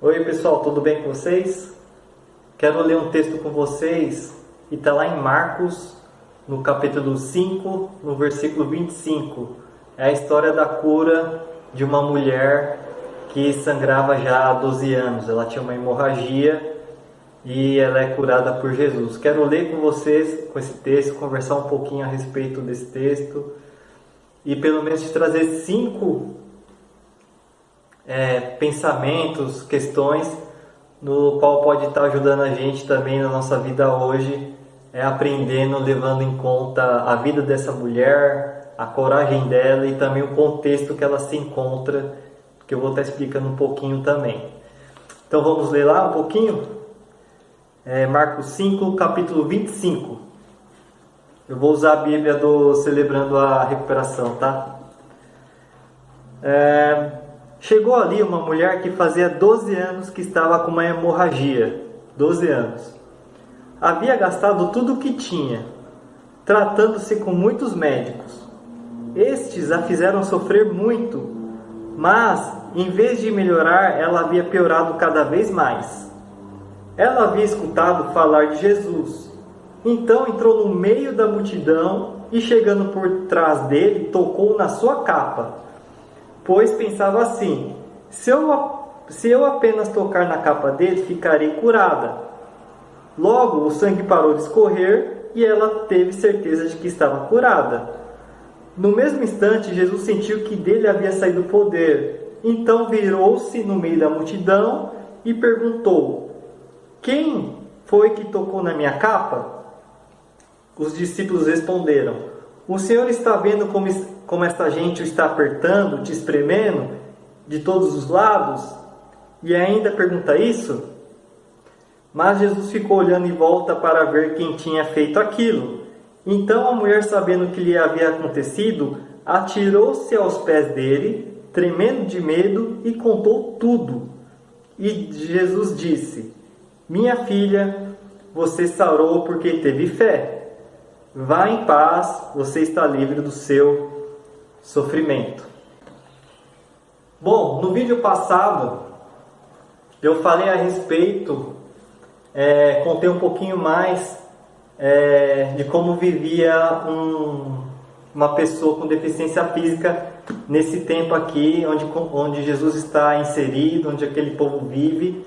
Oi pessoal, tudo bem com vocês? Quero ler um texto com vocês e está lá em Marcos, no capítulo 5, no versículo 25. É a história da cura de uma mulher que sangrava já há 12 anos. Ela tinha uma hemorragia e ela é curada por Jesus. Quero ler com vocês, com esse texto, conversar um pouquinho a respeito desse texto e pelo menos te trazer 5 pensamentos, questões no qual pode estar ajudando a gente também na nossa vida hoje, aprendendo, levando em conta a vida dessa mulher, a coragem dela e também o contexto que ela se encontra, que eu vou estar explicando um pouquinho também. Então vamos ler lá um pouquinho? Marcos 5, capítulo 25. Eu vou usar a Bíblia do Celebrando a Recuperação, tá? Chegou ali uma mulher que fazia 12 anos que estava com uma hemorragia. 12 anos. Havia gastado tudo o que tinha, tratando-se com muitos médicos. Estes a fizeram sofrer muito, mas, em vez de melhorar, ela havia piorado cada vez mais. Ela havia escutado falar de Jesus. Então entrou no meio da multidão e, chegando por trás dele, tocou na sua capa. Pois pensava assim: se eu apenas tocar na capa dele, ficarei curada. Logo o sangue parou de escorrer e ela teve certeza de que estava curada. No mesmo instante, Jesus sentiu que dele havia saído o poder. Então virou-se no meio da multidão e perguntou: quem foi que tocou na minha capa? Os discípulos responderam: o Senhor está vendo como esta gente o está apertando, te espremendo de todos os lados? E ainda pergunta isso? Mas Jesus ficou olhando em volta para ver quem tinha feito aquilo. Então a mulher, sabendo o que lhe havia acontecido, atirou-se aos pés dele, tremendo de medo, e contou tudo. E Jesus disse: minha filha, você sarou porque teve fé. Vá em paz, você está livre do seu sofrimento. Bom, no vídeo passado eu falei a respeito, contei um pouquinho mais de como vivia uma pessoa com deficiência física nesse tempo aqui, onde Jesus está inserido, onde aquele povo vive.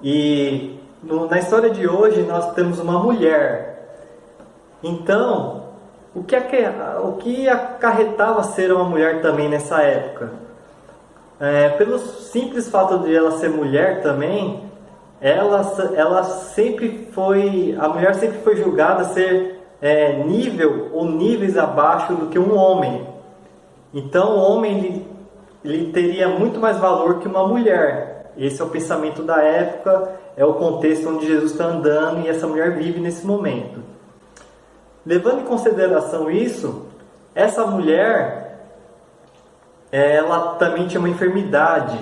E na história de hoje nós temos uma mulher. Então, o que acarretava ser uma mulher também nessa época? Pelo simples fato de ela ser mulher também, a mulher sempre foi julgada a ser nível ou níveis abaixo do que um homem. Então o homem ele teria muito mais valor que uma mulher. Esse é o pensamento da época, é o contexto onde Jesus está andando e essa mulher vive nesse momento. Levando em consideração isso, essa mulher, ela também tinha uma enfermidade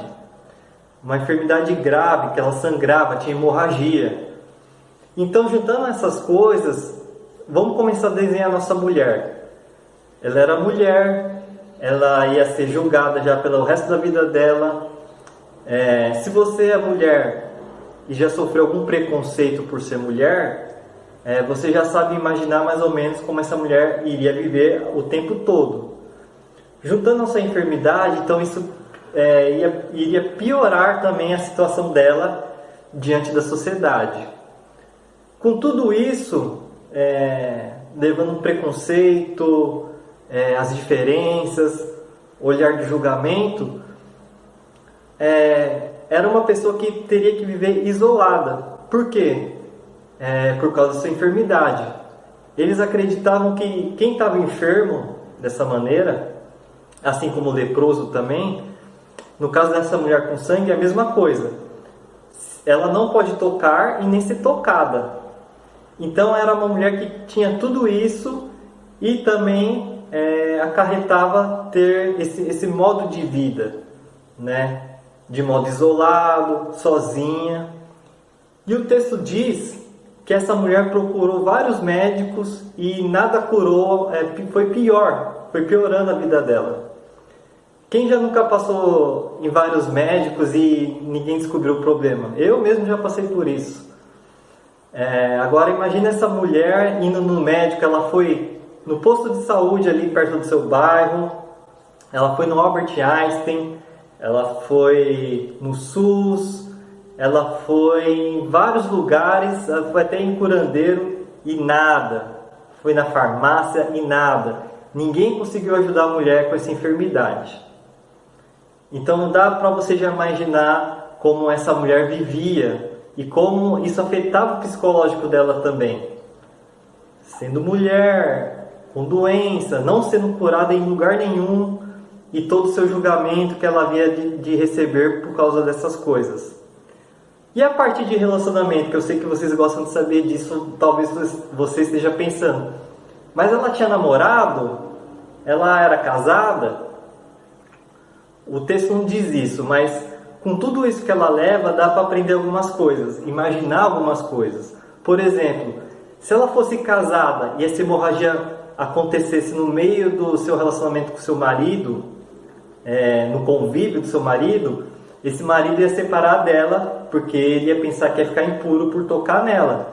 grave, que ela sangrava, tinha hemorragia. Então, juntando essas coisas, vamos começar a desenhar a nossa mulher. Ela era mulher, ela ia ser julgada já pelo resto da vida dela. Se você é mulher e já sofreu algum preconceito por ser mulher, você já sabe imaginar mais ou menos como essa mulher iria viver o tempo todo. Juntando a sua enfermidade, então isso iria piorar também a situação dela diante da sociedade. Com tudo isso, levando o preconceito, as diferenças, olhar de julgamento, era uma pessoa que teria que viver isolada. Por quê? Por causa da sua enfermidade. Eles acreditavam que quem estava enfermo dessa maneira, assim como o leproso também, no caso dessa mulher com sangue é a mesma coisa. Ela não pode tocar e nem ser tocada. Então era uma mulher que tinha tudo isso e também acarretava ter esse modo de vida, né? De modo isolado, sozinha. E o texto diz que essa mulher procurou vários médicos e nada curou, foi piorando a vida dela. Quem já nunca passou em vários médicos e ninguém descobriu o problema? Eu mesmo já passei por isso. Agora imagine essa mulher indo no médico, ela foi no posto de saúde ali perto do seu bairro, ela foi no Albert Einstein, ela foi no SUS, ela foi em vários lugares, ela foi até em curandeiro e nada. Foi na farmácia e nada. Ninguém conseguiu ajudar a mulher com essa enfermidade. Então dá para você já imaginar como essa mulher vivia e como isso afetava o psicológico dela também. Sendo mulher, com doença, não sendo curada em lugar nenhum e todo o seu julgamento que ela havia de receber por causa dessas coisas. E a parte de relacionamento, que eu sei que vocês gostam de saber disso, talvez você esteja pensando. Mas ela tinha namorado? Ela era casada? O texto não diz isso, mas com tudo isso que ela leva, dá para aprender algumas coisas, imaginar algumas coisas. Por exemplo, se ela fosse casada e essa hemorragia acontecesse no meio do seu relacionamento com seu marido, no convívio do seu marido, esse marido ia separar dela, porque ele ia pensar que ia ficar impuro por tocar nela.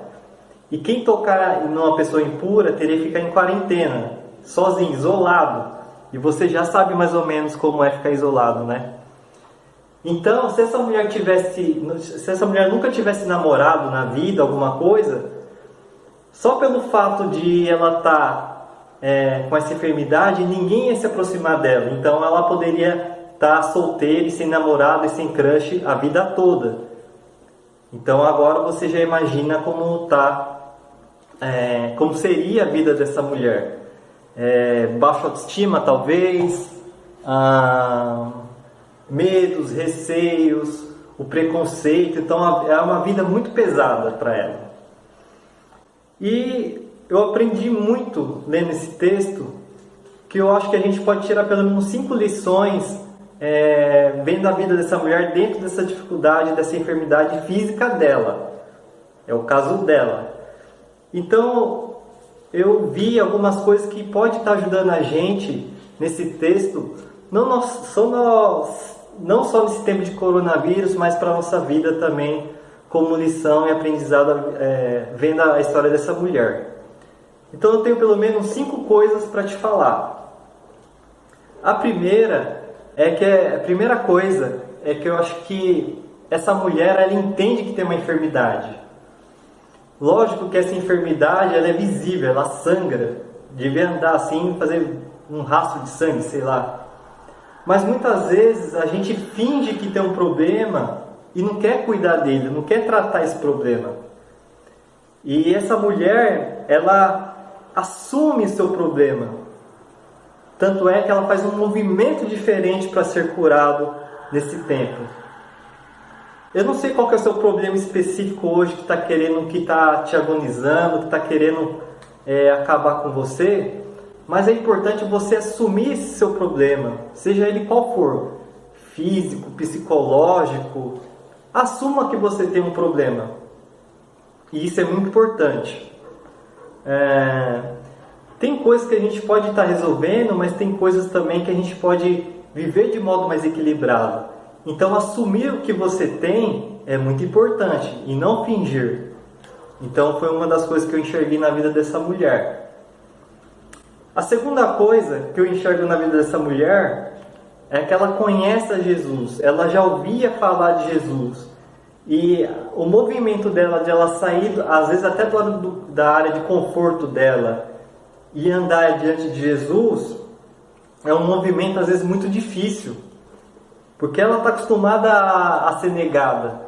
E quem tocar numa pessoa impura teria que ficar em quarentena, sozinho, isolado. E você já sabe mais ou menos como é ficar isolado, né? Então, se essa mulher nunca tivesse namorado na vida, alguma coisa, só pelo fato de ela estar com essa enfermidade, ninguém ia se aproximar dela. Então, ela poderia estar solteira e sem namorado e sem crush a vida toda. Então, agora você já imagina como seria a vida dessa mulher. Baixa autoestima, talvez, medos, receios, o preconceito. Então é uma vida muito pesada para ela. E eu aprendi muito lendo esse texto, que eu acho que a gente pode tirar pelo menos 5 lições vendo a vida dessa mulher dentro dessa dificuldade, dessa enfermidade física dela. É o caso dela. Então eu vi algumas coisas que pode estar ajudando a gente nesse texto, não só nesse tempo de coronavírus, mas para a nossa vida também, como lição e aprendizado, vendo a história dessa mulher. Então eu tenho pelo menos 5 coisas para te falar. A primeira coisa é que eu acho que essa mulher, ela entende que tem uma enfermidade. Lógico que essa enfermidade, ela é visível, ela sangra, devia andar assim, fazer um rastro de sangue, sei lá. Mas muitas vezes a gente finge que tem um problema e não quer cuidar dele, não quer tratar esse problema. E essa mulher, ela assume seu problema. Tanto é que ela faz um movimento diferente para ser curado nesse tempo. Eu não sei qual que é o seu problema específico hoje que está te agonizando, que está querendo acabar com você, mas é importante você assumir esse seu problema, seja ele qual for, físico, psicológico. Assuma que você tem um problema, e isso é muito importante. Tem coisas que a gente pode estar resolvendo, mas tem coisas também que a gente pode viver de modo mais equilibrado. Então, assumir o que você tem é muito importante e não fingir. Então, foi uma das coisas que eu enxerguei na vida dessa mulher. A segunda coisa que eu enxergo na vida dessa mulher é que ela conhece a Jesus, ela já ouvia falar de Jesus. E o movimento dela, de ela sair, às vezes até da área de conforto dela, e andar diante de Jesus, é um movimento às vezes muito difícil. Porque ela está acostumada a ser negada.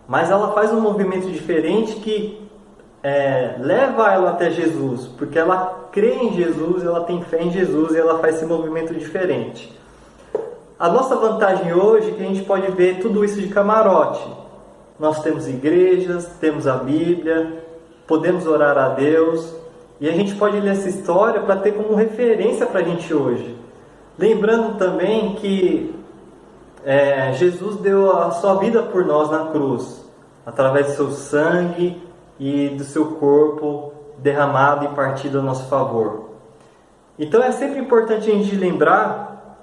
Mas ela faz um movimento diferente que leva ela até Jesus. Porque ela crê em Jesus, ela tem fé em Jesus e ela faz esse movimento diferente. A nossa vantagem hoje é que a gente pode ver tudo isso de camarote. Nós temos igrejas, temos a Bíblia, podemos orar a Deus. E a gente pode ler essa história para ter como referência para a gente hoje. Lembrando também que Jesus deu a sua vida por nós na cruz, através do seu sangue e do seu corpo derramado e partido a nosso favor. Então é sempre importante a gente lembrar,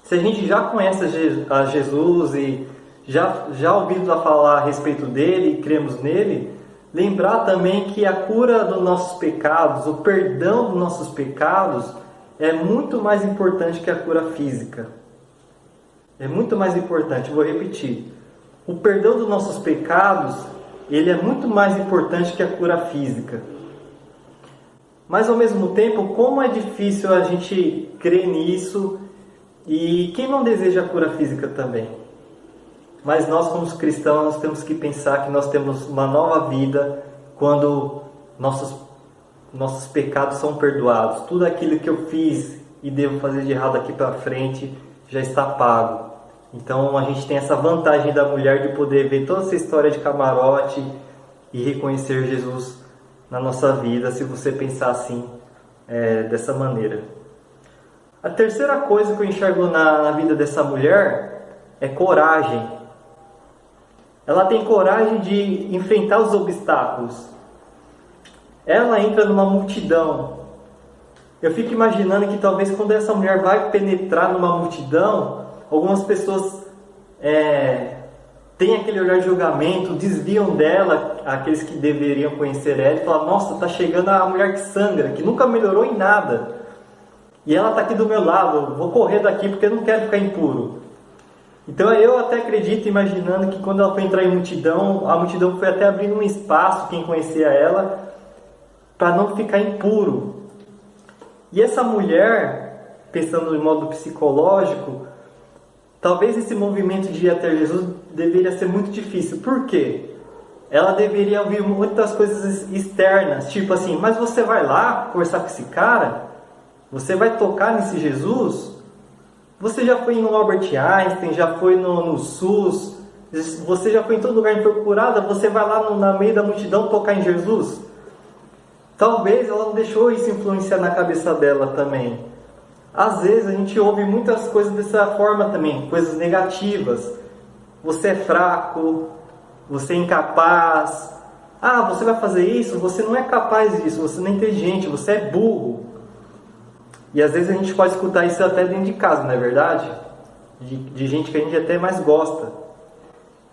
Se a gente já conhece a Jesus e já ouvido falar a respeito dele e cremos nele, lembrar também que a cura dos nossos pecados, o perdão dos nossos pecados, é muito mais importante que a cura física. É muito mais importante, vou repetir. O perdão dos nossos pecados, ele é muito mais importante que a cura física. Mas ao mesmo tempo, como é difícil a gente crer nisso, e quem não deseja a cura física também? Mas nós, como cristãos, nós temos que pensar que nós temos uma nova vida quando nossos pecados são perdoados. Tudo aquilo que eu fiz e devo fazer de errado aqui para frente já está pago. Então a gente tem essa vantagem da mulher de poder ver toda essa história de camarote e reconhecer Jesus na nossa vida, se você pensar assim, dessa maneira. A terceira coisa que eu enxergo na vida dessa mulher é coragem. Ela tem coragem de enfrentar os obstáculos. Ela entra numa multidão. Eu fico imaginando que talvez quando essa mulher vai penetrar numa multidão, algumas pessoas têm aquele olhar de julgamento, desviam dela, aqueles que deveriam conhecer ela, e falam: nossa, está chegando a mulher que sangra, que nunca melhorou em nada. E ela está aqui do meu lado, vou correr daqui porque eu não quero ficar impuro. Então eu até acredito, imaginando que quando ela foi entrar em multidão, a multidão foi até abrindo um espaço, quem conhecia ela, para não ficar impuro. E essa mulher, pensando de modo psicológico, talvez esse movimento de ir até Jesus deveria ser muito difícil. Por quê? Ela deveria ouvir muitas coisas externas, tipo assim: mas você vai lá conversar com esse cara? Você vai tocar nesse Jesus? Você já foi no Albert Einstein, já foi no SUS, você já foi em todo lugar e foi curada, você vai lá no meio da multidão tocar em Jesus? Talvez ela não deixou isso influenciar na cabeça dela também. Às vezes a gente ouve muitas coisas dessa forma também, coisas negativas. Você é fraco, você é incapaz. Ah, você vai fazer isso? Você não é capaz disso, você não é inteligente, você é burro. E às vezes a gente pode escutar isso até dentro de casa, não é verdade? De gente que a gente até mais gosta.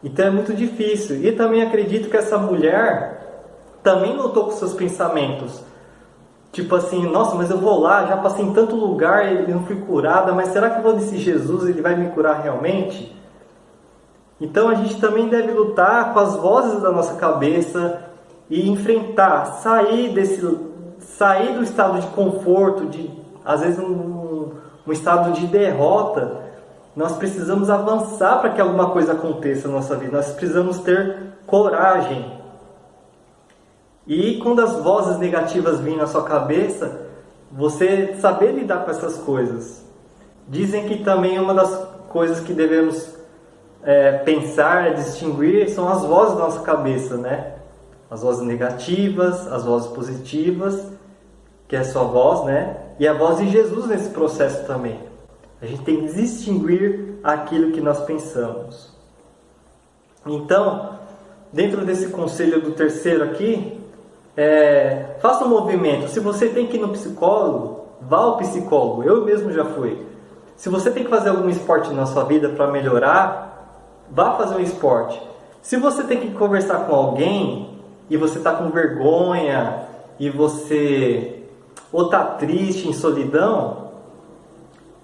Então é muito difícil. E também acredito que essa mulher também lutou com seus pensamentos. Tipo assim: nossa, mas eu vou lá, já passei em tanto lugar e não fui curada, mas será que eu vou nesse Jesus, ele vai me curar realmente? Então a gente também deve lutar com as vozes da nossa cabeça e enfrentar, sair do estado de conforto, às vezes um estado de derrota. Nós precisamos avançar para que alguma coisa aconteça na nossa vida. Nós precisamos ter coragem. E quando as vozes negativas vêm na sua cabeça, você saber lidar com essas coisas. Dizem que também uma das coisas que devemos pensar, distinguir, são as vozes da nossa cabeça, né? As vozes negativas, as vozes positivas, que é a sua voz, né? E a voz de Jesus nesse processo também. A gente tem que distinguir aquilo que nós pensamos. Então, dentro desse conselho do terceiro aqui, faça um movimento. Se você tem que ir no psicólogo, vá ao psicólogo. Eu mesmo já fui. Se você tem que fazer algum esporte na sua vida para melhorar, vá fazer um esporte. Se você tem que conversar com alguém e você está com vergonha e você ou está triste, em solidão,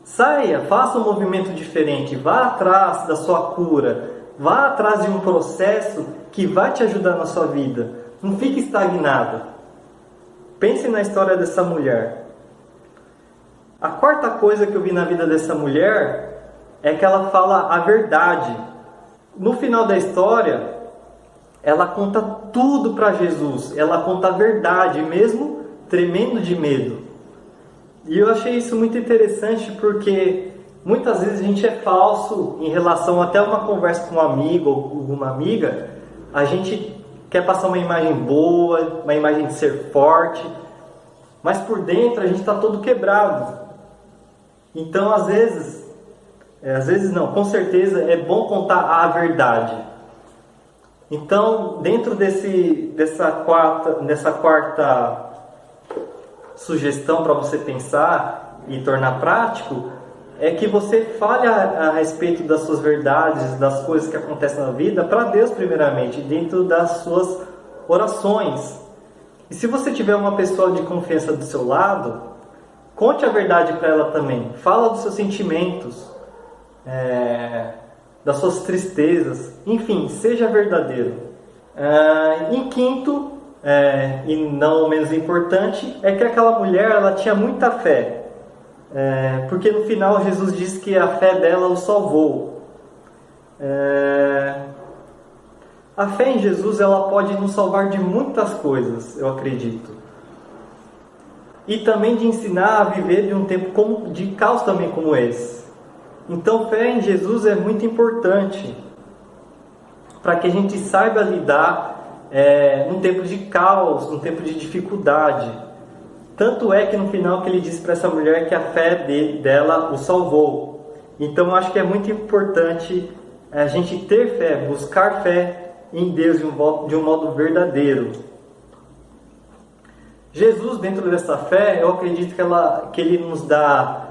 saia, faça um movimento diferente, vá atrás da sua cura, vá atrás de um processo que vai te ajudar na sua vida. Não fique estagnado. Pense na história dessa mulher. A quarta coisa que eu vi na vida dessa mulher é que ela fala a verdade. No final da história, ela conta tudo para Jesus. Ela conta a verdade, mesmo tremendo de medo. E eu achei isso muito interessante porque muitas vezes a gente é falso em relação até uma conversa com um amigo ou uma amiga. A gente quer passar uma imagem boa, uma imagem de ser forte, mas por dentro a gente está todo quebrado. Então às vezes não, com certeza é bom contar a verdade. Então, dentro dessa quarta sugestão para você pensar e tornar prático, é que você fale a respeito das suas verdades, das coisas que acontecem na vida, para Deus primeiramente, dentro das suas orações. E se você tiver uma pessoa de confiança do seu lado, conte a verdade para ela também. Fala dos seus sentimentos, das suas tristezas, enfim, seja verdadeiro. Em quinto, e não menos importante, é que aquela mulher ela tinha muita fé. Porque no final Jesus diz que a fé dela o salvou. A fé em Jesus ela pode nos salvar de muitas coisas, eu acredito. E também de ensinar a viver de um tempo de caos também como esse. Então fé em Jesus é muito importante para que a gente saiba lidar num tempo de caos, num tempo de dificuldade. Tanto é que no final que ele disse para essa mulher que a fé dela o salvou. Então eu acho que é muito importante a gente ter fé, buscar fé em Deus de um modo verdadeiro. Jesus, dentro dessa fé, eu acredito que Ele nos dá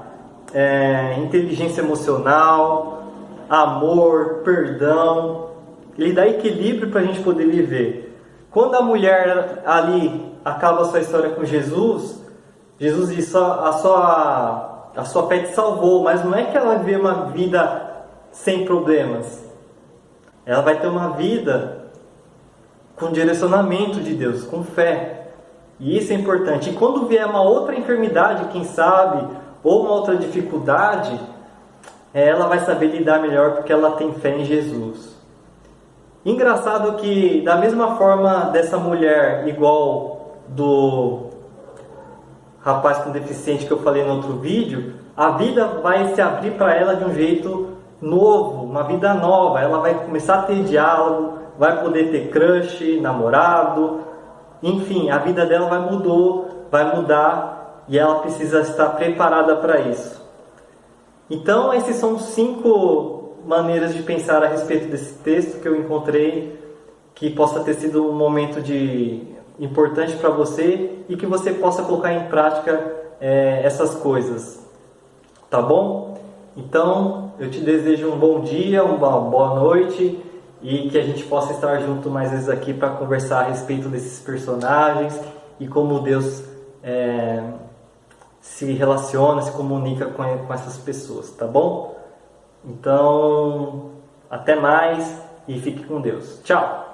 inteligência emocional, amor, perdão. Ele dá equilíbrio para a gente poder viver. Quando a mulher ali acaba a sua história com Jesus, Jesus diz: a sua fé te salvou, mas não é que ela vai viver uma vida sem problemas. Ela vai ter uma vida com direcionamento de Deus, com fé. E isso é importante. E quando vier uma outra enfermidade, quem sabe, ou uma outra dificuldade, ela vai saber lidar melhor porque ela tem fé em Jesus. Engraçado que, da mesma forma dessa mulher, igual do rapaz com deficiente que eu falei no outro vídeo, a vida vai se abrir para ela de um jeito novo, uma vida nova. Ela vai começar a ter diálogo, vai poder ter crush, namorado, enfim, a vida dela vai mudar e ela precisa estar preparada para isso. Então, esses são 5 maneiras de pensar a respeito desse texto que eu encontrei, que possa ter sido um momento importante para você e que você possa colocar em prática essas coisas. Tá bom? Então, eu te desejo um bom dia, uma boa noite e que a gente possa estar junto mais vezes aqui para conversar a respeito desses personagens e como Deus se relaciona, se comunica com essas pessoas, tá bom? Então, até mais e fique com Deus. Tchau!